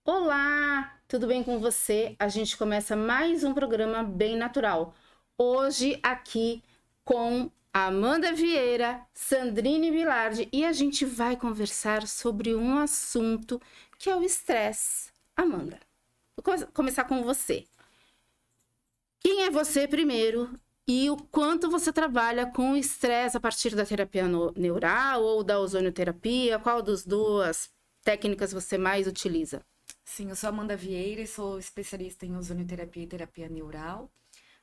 Olá, tudo bem com você? A gente começa mais um programa Bem Natural. Hoje aqui com Amanda Vieira, Sandrine Vilardi e a gente vai conversar sobre um assunto que é o estresse. Amanda, vou começar com você. Quem é você primeiro e o quanto você trabalha com o estresse a partir da terapia neural ou da ozonioterapia? Qual das duas técnicas você mais utiliza? Sim, eu sou Amanda Vieira e sou especialista em ozonioterapia e terapia neural.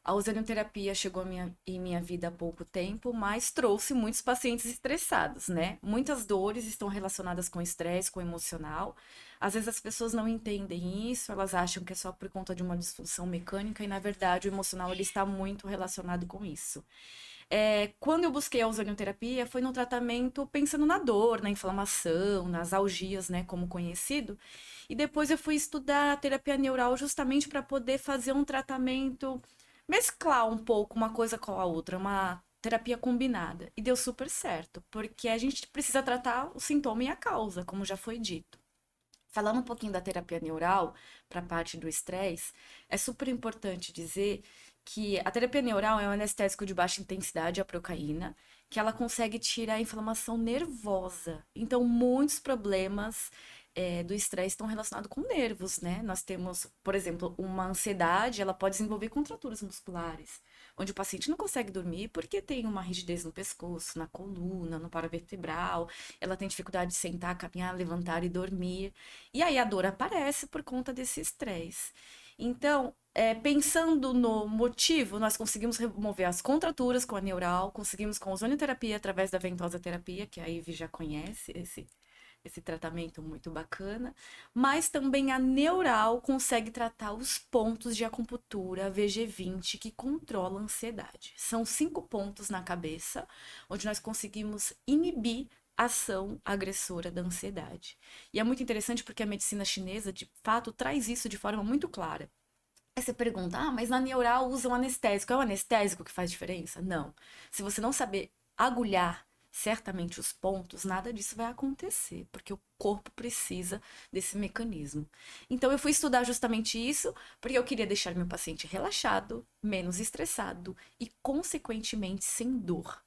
A ozonioterapia chegou em minha vida há pouco tempo, mas trouxe muitos pacientes estressados, né? Muitas dores estão relacionadas com estresse, com emocional. Às vezes as pessoas não entendem isso, elas acham que é só por conta de uma disfunção mecânica e, na verdade, o emocional ele está muito relacionado com isso. Quando eu busquei a ozonioterapia, foi no tratamento pensando na dor, na inflamação, nas algias, né, como conhecido. E depois eu fui estudar a terapia neural justamente para poder fazer um tratamento, mesclar um pouco uma coisa com a outra, uma terapia combinada. E deu super certo, porque a gente precisa tratar o sintoma e a causa, como já foi dito. Falando um pouquinho da terapia neural, para a parte do estresse, é super importante dizer que a terapia neural é um anestésico de baixa intensidade, a procaína, que ela consegue tirar a inflamação nervosa. Então, muitos problemas do estresse estão relacionados com nervos, né? Nós temos, por exemplo, uma ansiedade, ela pode desenvolver contraturas musculares, onde o paciente não consegue dormir porque tem uma rigidez no pescoço, na coluna, no paravertebral, ela tem dificuldade de sentar, caminhar, levantar e dormir. E aí a dor aparece por conta desse estresse. Então, pensando no motivo, nós conseguimos remover as contraturas com a neural, conseguimos com a ozonioterapia através da ventosa terapia, que a Ivy já conhece, esse tratamento muito bacana, mas também a neural consegue tratar os pontos de acupuntura VG20 que controlam a ansiedade. São 5 pontos na cabeça, onde nós conseguimos inibir a ação agressora da ansiedade. E é muito interessante porque a medicina chinesa, de fato, traz isso de forma muito clara. Aí você pergunta, mas na neural usa um anestésico. É o anestésico que faz diferença? Não. Se você não saber agulhar certamente os pontos, nada disso vai acontecer, porque o corpo precisa desse mecanismo. Então eu fui estudar justamente isso, porque eu queria deixar meu paciente relaxado, menos estressado e, consequentemente, sem dor.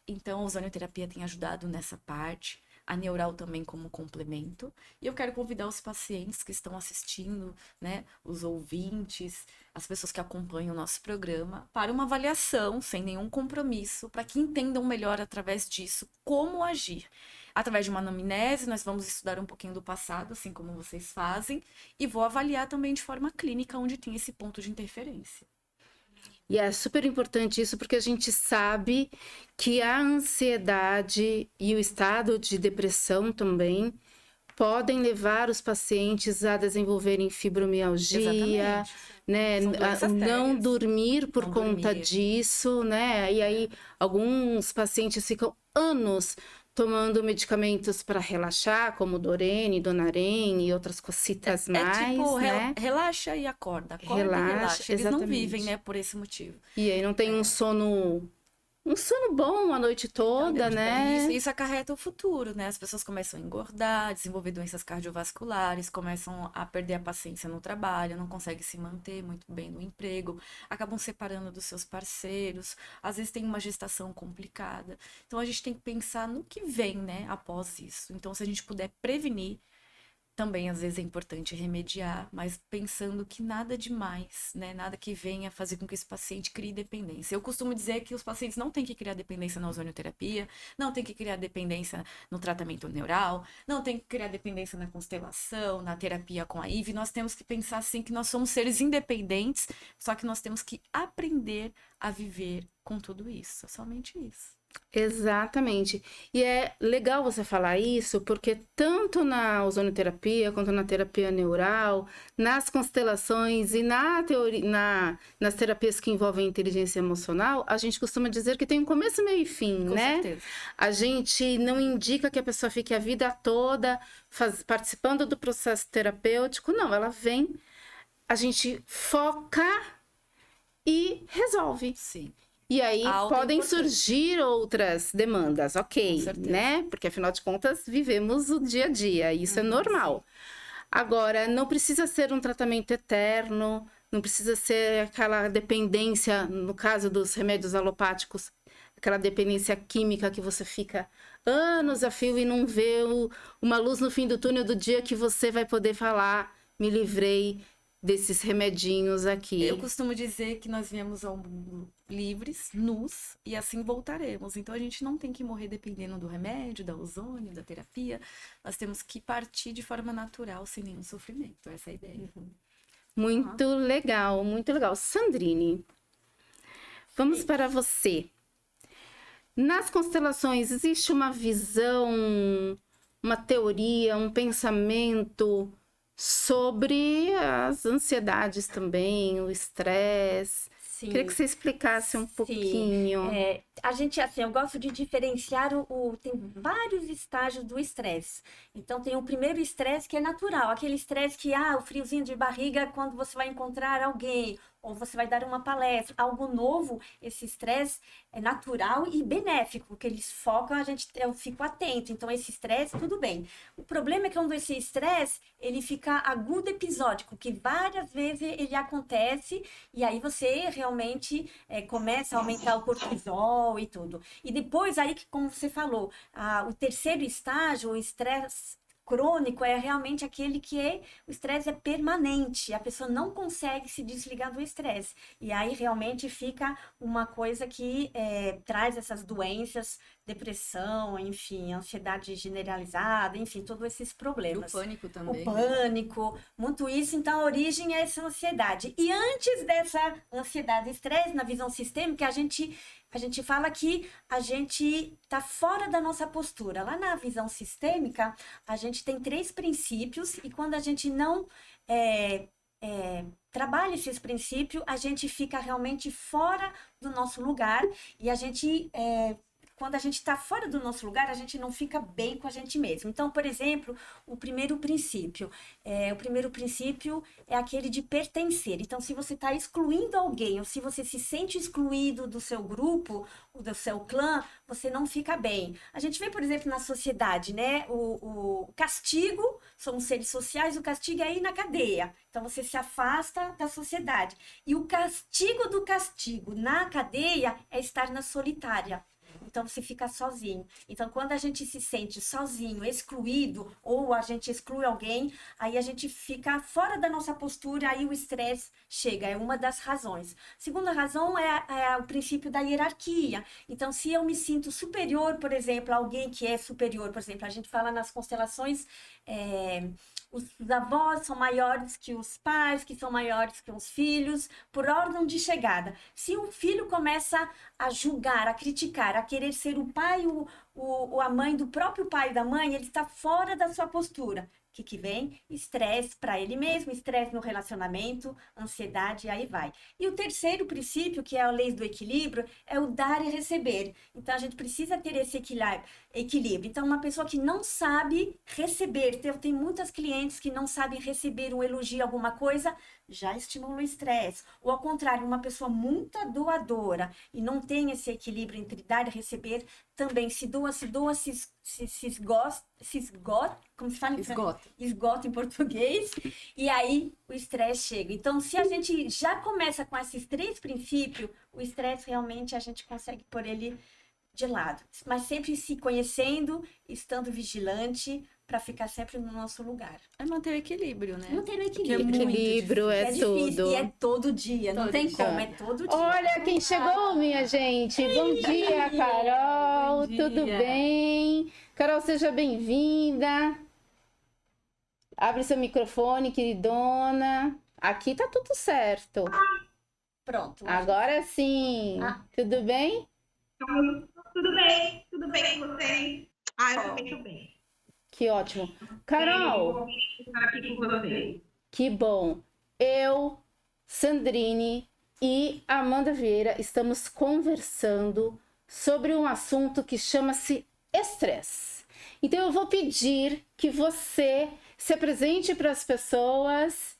Então a ozonioterapia tem ajudado nessa parte, a neural também como complemento. E eu quero convidar os pacientes que estão assistindo, né, os ouvintes, as pessoas que acompanham o nosso programa, para uma avaliação sem nenhum compromisso, para que entendam melhor através disso como agir. Através de uma anamnese, nós vamos estudar um pouquinho do passado, assim como vocês fazem, e vou avaliar também de forma clínica onde tem esse ponto de interferência. E é super importante isso porque a gente sabe que a ansiedade e o estado de depressão também podem levar os pacientes a desenvolverem fibromialgia, né? A não dormir por conta disso, né? E aí alguns pacientes ficam anos tomando medicamentos para relaxar, como Dorene, Donarém e outras cositas mais, tipo, né? Relaxa e acorda e relaxa. Eles não vivem, né, por esse motivo. E aí não tem um sono bom a noite toda, né? Isso acarreta o futuro, né? As pessoas começam a engordar, desenvolver doenças cardiovasculares, começam a perder a paciência no trabalho, não conseguem se manter muito bem no emprego, acabam separando dos seus parceiros, às vezes tem uma gestação complicada. Então a gente tem que pensar no que vem, né, após isso. Então, se a gente puder prevenir, também às vezes é importante remediar, mas pensando que nada demais, né? Nada que venha fazer com que esse paciente crie dependência. Eu costumo dizer que os pacientes não têm que criar dependência na ozonioterapia, não têm que criar dependência no tratamento neural, não tem que criar dependência na constelação, na terapia com a Ivy. Nós temos que pensar assim que nós somos seres independentes, só que nós temos que aprender a viver com tudo isso. Somente isso. Exatamente. E é legal você falar isso, porque tanto na ozonoterapia quanto na terapia neural, nas constelações e nas terapias que envolvem inteligência emocional, a gente costuma dizer que tem um começo, meio e fim, Com né? certeza. A gente não indica que a pessoa fique a vida toda participando do processo terapêutico, não, ela vem, a gente foca e resolve. Sim. E aí podem surgir outras demandas, ok, né? Porque afinal de contas vivemos o dia a dia, isso é normal. Agora, não precisa ser um tratamento eterno, não precisa ser aquela dependência, no caso dos remédios alopáticos, aquela dependência química que você fica anos a fio e não vê uma luz no fim do túnel do dia que você vai poder falar, me livrei desses remedinhos aqui. Eu costumo dizer que nós viemos ao mundo livres, nus, e assim voltaremos. Então a gente não tem que morrer dependendo do remédio, da ozônio, da terapia. Nós temos que partir de forma natural, sem nenhum sofrimento. Essa é a ideia. Muito legal, muito legal. Sandrine, vamos para você. Nas constelações, existe uma visão, uma teoria, um pensamento sobre as ansiedades também, o estresse? Sim. Queria que você explicasse um pouquinho. A gente, assim, eu gosto de diferenciar tem vários estágios do estresse. Então, tem o primeiro estresse que é natural, aquele estresse que, o friozinho de barriga quando você vai encontrar alguém, ou você vai dar uma palestra, algo novo. Esse estresse é natural e benéfico, que eles focam, eu fico atento. Então, esse estresse, tudo bem. O problema é que quando esse estresse, ele fica agudo episódico, que várias vezes ele acontece, e aí você realmente começa a aumentar o cortisol e tudo. E depois, aí, como você falou, o terceiro estágio, o estresse crônico, é realmente aquele que o estresse é permanente, a pessoa não consegue se desligar do estresse, e aí realmente fica uma coisa que traz essas doenças, depressão, enfim, ansiedade generalizada, enfim, todos esses problemas. E o pânico também. O pânico, muito isso. Então, a origem é essa ansiedade. E antes dessa ansiedade e estresse, na visão sistêmica, a gente fala que a gente está fora da nossa postura. Lá na visão sistêmica, a gente tem 3 princípios, e quando a gente não trabalha esses princípios, a gente fica realmente fora do nosso lugar, e a gente... quando a gente está fora do nosso lugar, a gente não fica bem com a gente mesmo. Então, por exemplo, o primeiro princípio é aquele de pertencer. Então, se você está excluindo alguém, ou se você se sente excluído do seu grupo, ou do seu clã, você não fica bem. A gente vê, por exemplo, na sociedade, né? O castigo, somos seres sociais, o castigo é ir na cadeia. Então, você se afasta da sociedade. E o castigo do castigo na cadeia é estar na solitária. Então, você fica sozinho. Então, quando a gente se sente sozinho, excluído, ou a gente exclui alguém, aí a gente fica fora da nossa postura, aí o estresse chega, é uma das razões. Segunda razão é o princípio da hierarquia. Então, se eu me sinto superior, por exemplo, a alguém que é superior, por exemplo, a gente fala nas constelações, os avós são maiores que os pais, que são maiores que os filhos, por ordem de chegada. Se um filho começa a julgar, a criticar, a querer ser o pai ou a mãe do próprio pai e da mãe, ele está fora da sua postura. O que vem? Estresse para ele mesmo, estresse no relacionamento, ansiedade, e aí vai. E o terceiro princípio, que é a lei do equilíbrio, é o dar e receber. Então, a gente precisa ter esse equilíbrio. Então, uma pessoa que não sabe receber, tem muitas clientes que não sabem receber um elogio, alguma coisa, já estimula o estresse. Ou, ao contrário, uma pessoa muito doadora e não tem esse equilíbrio entre dar e receber, também se esgota, como se fala? Esgota em português, e aí o estresse chega. Então, se a gente já começa com esses 3 princípios, o estresse realmente a gente consegue pôr ele de lado. Mas sempre se conhecendo, estando vigilante, para ficar sempre no nosso lugar. É manter o equilíbrio, né? Manter o Porque equilíbrio. Equilíbrio é difícil, tudo. e é todo dia, não tem como, é todo dia. Olha quem chegou, minha gente. Bom dia, Carol. Bom dia. Tudo bem? Carol, seja bem-vinda. Abre seu microfone, queridona. Aqui tá tudo certo. Pronto. Agora sim. Tudo bem? Tudo bem com vocês? Eu também tô bem. Que ótimo. Carol, Vou estar aqui com vocês. que bom. Eu, Sandrine e Amanda Vieira estamos conversando sobre um assunto que chama-se estresse. Então eu vou pedir que você se apresente para as pessoas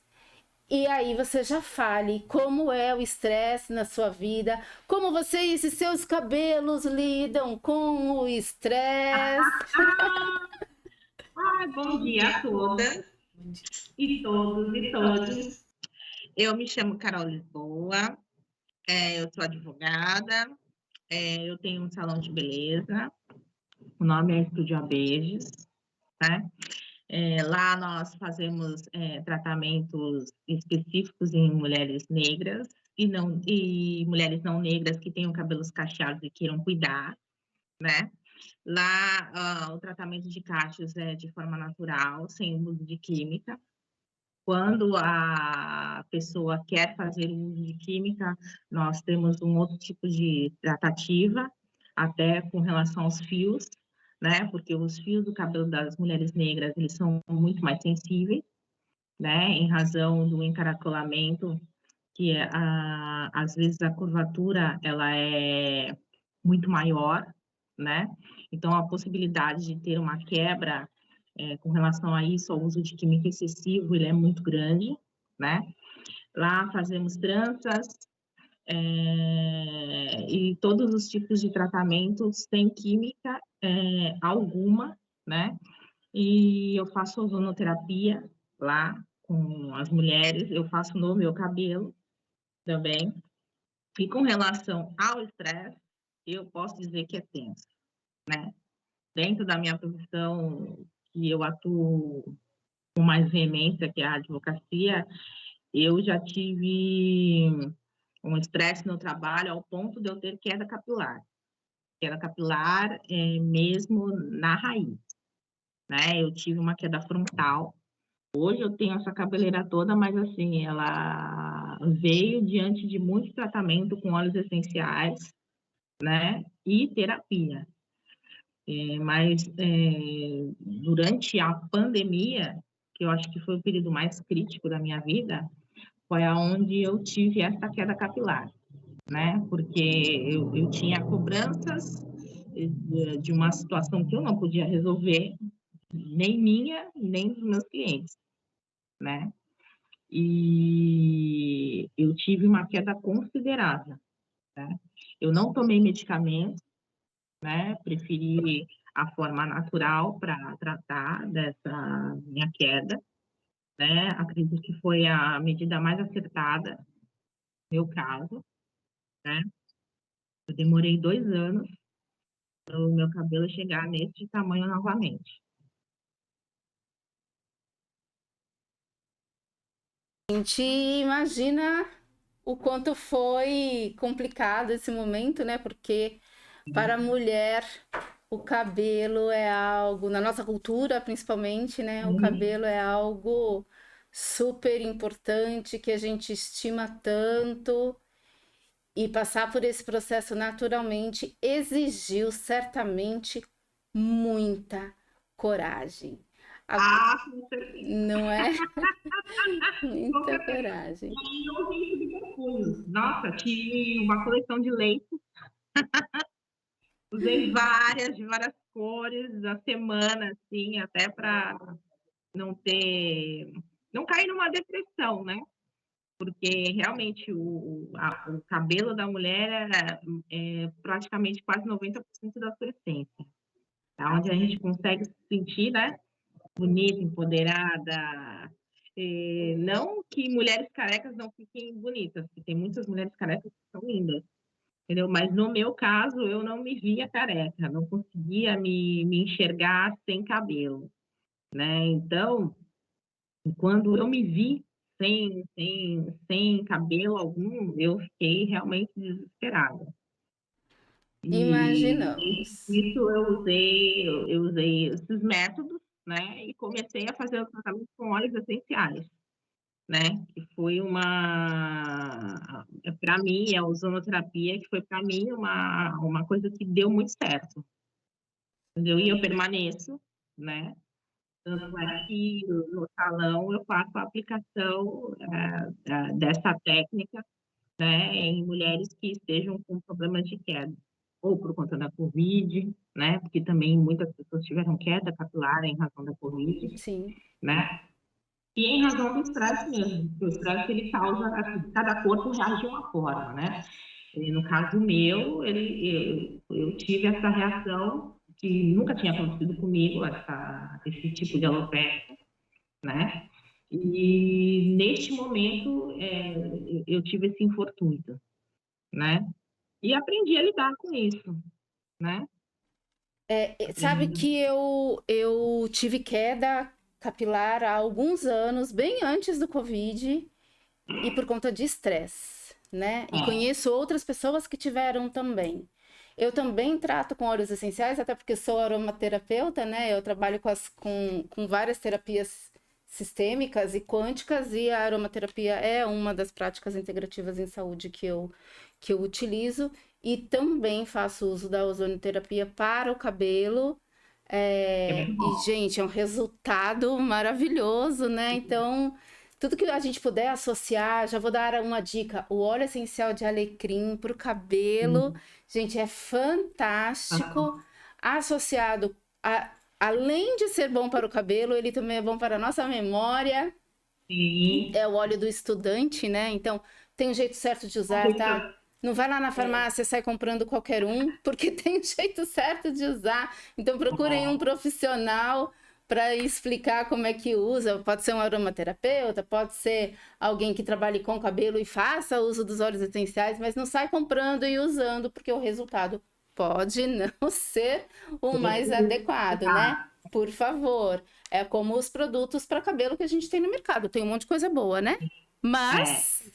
e aí você já fale como é o estresse na sua vida, como você e esses seus cabelos lidam com o estresse. Bom dia a todas. E todos e todas. Eu me chamo Carol Lisboa, eu sou advogada, eu tenho um salão de beleza, o nome é Estúdio Abejos, né? Lá nós fazemos tratamentos específicos em mulheres negras e mulheres não negras que tenham cabelos cacheados e queiram cuidar, né? Lá o tratamento de cachos é de forma natural, sem uso de química. Quando a pessoa quer fazer o uso de química, nós temos um outro tipo de tratativa, até com relação aos fios, né? Porque os fios do cabelo das mulheres negras, eles são muito mais sensíveis, né? Em razão do encaracolamento, que às vezes a curvatura, ela é muito maior, né? Então, a possibilidade de ter uma quebra com relação a isso, ao uso de química excessivo, ele é muito grande, né? Lá fazemos tranças e todos os tipos de tratamentos sem química alguma, né? E eu faço ozonoterapia lá com as mulheres, eu faço no meu cabelo também. E com relação ao estresse, eu posso dizer que é tenso, né? Dentro da minha profissão, que eu atuo com mais veemência, que é a advocacia, eu já tive um estresse no trabalho ao ponto de eu ter queda capilar. Queda capilar mesmo na raiz, né? Eu tive uma queda frontal. Hoje eu tenho essa cabeleira toda, mas assim, ela veio diante de muito tratamento com óleos essenciais, né? E terapia. Mas durante a pandemia, que eu acho que foi o período mais crítico da minha vida, foi aonde eu tive essa queda capilar, né? Porque eu tinha cobranças de uma situação que eu não podia resolver, nem minha, nem dos meus clientes, né? E eu tive uma queda considerável, né? Eu não tomei medicamento, né? Preferi a forma natural para tratar dessa minha queda, né? Acredito que foi a medida mais acertada no meu caso, né? Eu demorei 2 anos para o meu cabelo chegar nesse tamanho novamente. A gente imagina o quanto foi complicado esse momento, né? Porque para a mulher o cabelo é algo, na nossa cultura principalmente, né? O cabelo é algo super importante que a gente estima tanto. E passar por esse processo naturalmente exigiu certamente muita coragem. Com certeza. Não é? Com Muita certeza. coragem. E eu tenho subterfúgios. Nossa, tive uma coleção de leite. Usei de várias cores, da semana, assim, até para não cair numa depressão, né? Porque realmente o cabelo da mulher é praticamente quase 90% da sua essência. Tá? Onde a gente consegue se sentir, né? Bonita, empoderada. Não que mulheres carecas não fiquem bonitas, porque tem muitas mulheres carecas que são lindas, entendeu? Mas no meu caso, eu não me via careca, não conseguia me enxergar sem cabelo, né? Então, quando eu me vi sem cabelo algum, eu fiquei realmente desesperada. E Imaginamos. isso eu usei esses métodos, né? E comecei a fazer o tratamento com óleos essenciais, né? Que foi para mim, a ozonoterapia, que foi para mim uma coisa que deu muito certo, entendeu? E eu permaneço, né? Tanto é que no salão eu faço a aplicação dessa técnica, né, em mulheres que estejam com problemas de queda, ou por conta da Covid, né? Porque também muitas pessoas tiveram queda capilar em razão da Covid, Sim. né? E em razão do estresse mesmo, porque o estresse ele causa, cada corpo reage de uma forma, né? E no caso meu, eu tive essa reação que nunca tinha acontecido comigo, esse tipo de alopecia, né? E neste momento eu tive esse infortúnio, né? E aprendi a lidar com isso, né? Sabe que eu tive queda capilar há alguns anos, bem antes do Covid, e por conta de estresse, né? E conheço outras pessoas que tiveram também. Eu também trato com óleos essenciais, até porque sou aromaterapeuta, né? Eu trabalho com várias terapias sistêmicas e quânticas, e a aromaterapia é uma das práticas integrativas em saúde que eu utilizo. E também faço uso da ozonioterapia para o cabelo. E, gente, é um resultado maravilhoso, né? Então, tudo que a gente puder associar, já vou dar uma dica: o óleo essencial de alecrim para o cabelo, gente, é fantástico. Associado, além de ser bom para o cabelo, ele também é bom para a nossa memória. Sim. É o óleo do estudante, né? Então, tem um jeito certo de usar, tá? Não vai lá na farmácia e sai comprando qualquer um, porque tem um jeito certo de usar. Então, procurem um profissional para explicar como é que usa. Pode ser um aromaterapeuta, pode ser alguém que trabalhe com cabelo e faça uso dos óleos essenciais, mas não sai comprando e usando, porque o resultado pode não ser o mais adequado, né? Por favor. É como os produtos para cabelo que a gente tem no mercado. Tem um monte de coisa boa, né? Mas,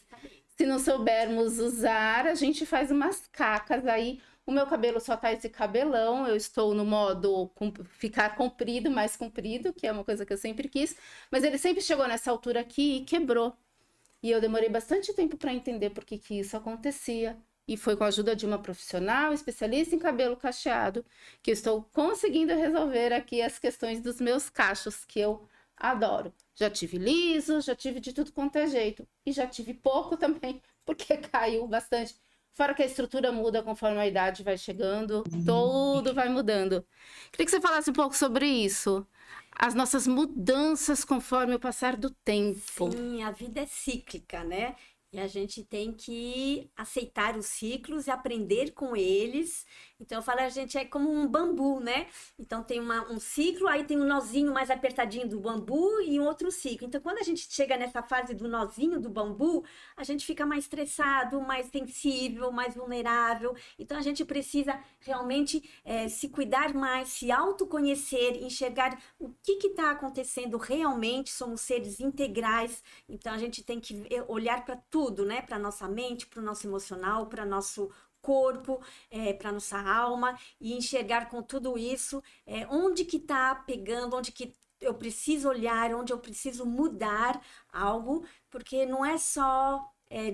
se não soubermos usar, a gente faz umas cacas aí. O meu cabelo só tá esse cabelão. Eu estou no modo ficar comprido, mais comprido, que é uma coisa que eu sempre quis. Mas ele sempre chegou nessa altura aqui e quebrou. E eu demorei bastante tempo para entender por que isso acontecia. E foi com a ajuda de uma profissional especialista em cabelo cacheado que eu estou conseguindo resolver aqui as questões dos meus cachos, que eu adoro. Já tive liso, já tive de tudo quanto é jeito. E já tive pouco também, porque caiu bastante. Fora que a estrutura muda conforme a idade vai chegando, tudo vai mudando. Queria que você falasse um pouco sobre isso. As nossas mudanças conforme o passar do tempo. Sim, a vida é cíclica, né? E a gente tem que aceitar os ciclos e aprender com eles. Então, eu falo, a gente é como um bambu, né? Então, tem um ciclo, aí tem um nozinho mais apertadinho do bambu e um outro ciclo. Então, quando a gente chega nessa fase do nozinho do bambu, a gente fica mais estressado, mais sensível, mais vulnerável. Então, a gente precisa realmente se cuidar mais, se autoconhecer, enxergar o que está acontecendo realmente. Somos seres integrais, então a gente tem que olhar para tudo, né? Para nossa mente, para o nosso emocional, para nosso corpo, para nossa alma, e enxergar com tudo isso onde que está pegando, onde que eu preciso olhar, onde eu preciso mudar algo, porque não é só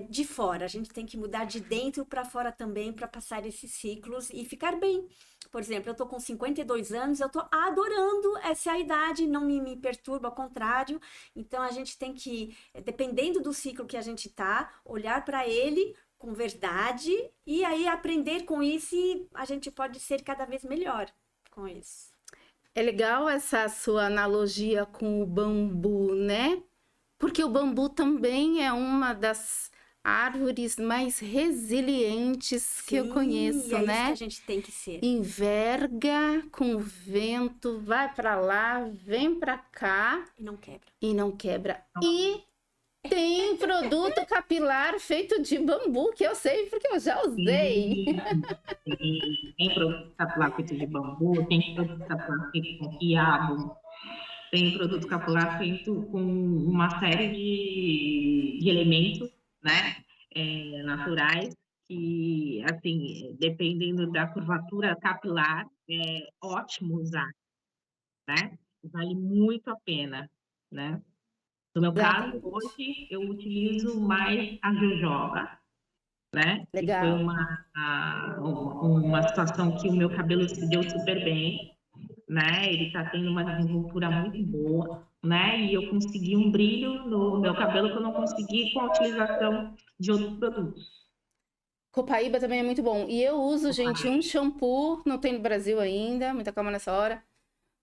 de fora, a gente tem que mudar de dentro para fora também, para passar esses ciclos e ficar bem. Por exemplo, eu tô com 52 anos, eu tô adorando essa idade, não me perturba, ao contrário. Então, a gente tem que, dependendo do ciclo que a gente tá, olhar para ele com verdade e aí aprender com isso, e a gente pode ser cada vez melhor com isso. É legal essa sua analogia com o bambu, né? Porque o bambu também é uma das árvores mais resilientes que eu conheço, é né? isso que a gente tem que ser. Enverga com o vento, vai para lá, vem para cá E não quebra. e não quebra. E tem produto capilar feito de bambu, que eu sei porque eu já usei. Tem produto capilar feito de bambu, tem produto capilar feito com quiabo, tem produto capilar feito com uma série de elementos, né, naturais, que, assim, dependendo da curvatura capilar, é ótimo usar, né? Vale muito a pena, né? No meu caso, hoje, eu utilizo mais a jojoba, né? Legal. Que foi uma situação que o meu cabelo se deu super bem, né? Ele está tendo uma desenvoltura muito boa, né? E eu consegui um brilho no meu cabelo que eu não consegui com a utilização de outros produtos. Copaíba também é muito bom. E eu uso, gente, um shampoo, não tem no Brasil ainda, muita calma nessa hora,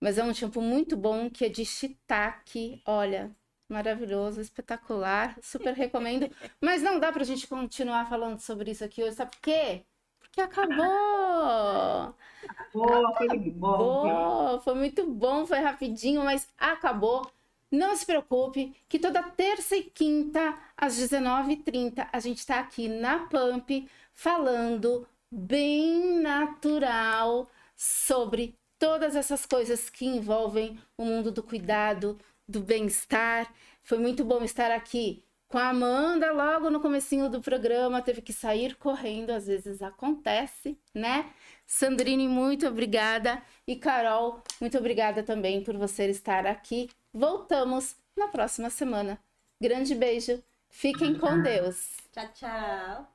mas é um shampoo muito bom que é de shiitake. Olha, maravilhoso, espetacular, super recomendo. Mas não dá pra gente continuar falando sobre isso aqui hoje, sabe por quê? Porque acabou! Boa, foi bom. Foi muito bom, foi rapidinho, mas acabou. Não se preocupe, que toda terça e quinta, às 19h30, a gente está aqui na Pump, falando bem natural sobre todas essas coisas que envolvem o mundo do cuidado, do bem-estar. Foi muito bom estar aqui com a Amanda logo no comecinho do programa, teve que sair correndo, às vezes acontece, né? Sandrine, muito obrigada. E Carol, muito obrigada também por você estar aqui. Voltamos na próxima semana. Grande beijo. Fiquem com Deus. Tchau, tchau.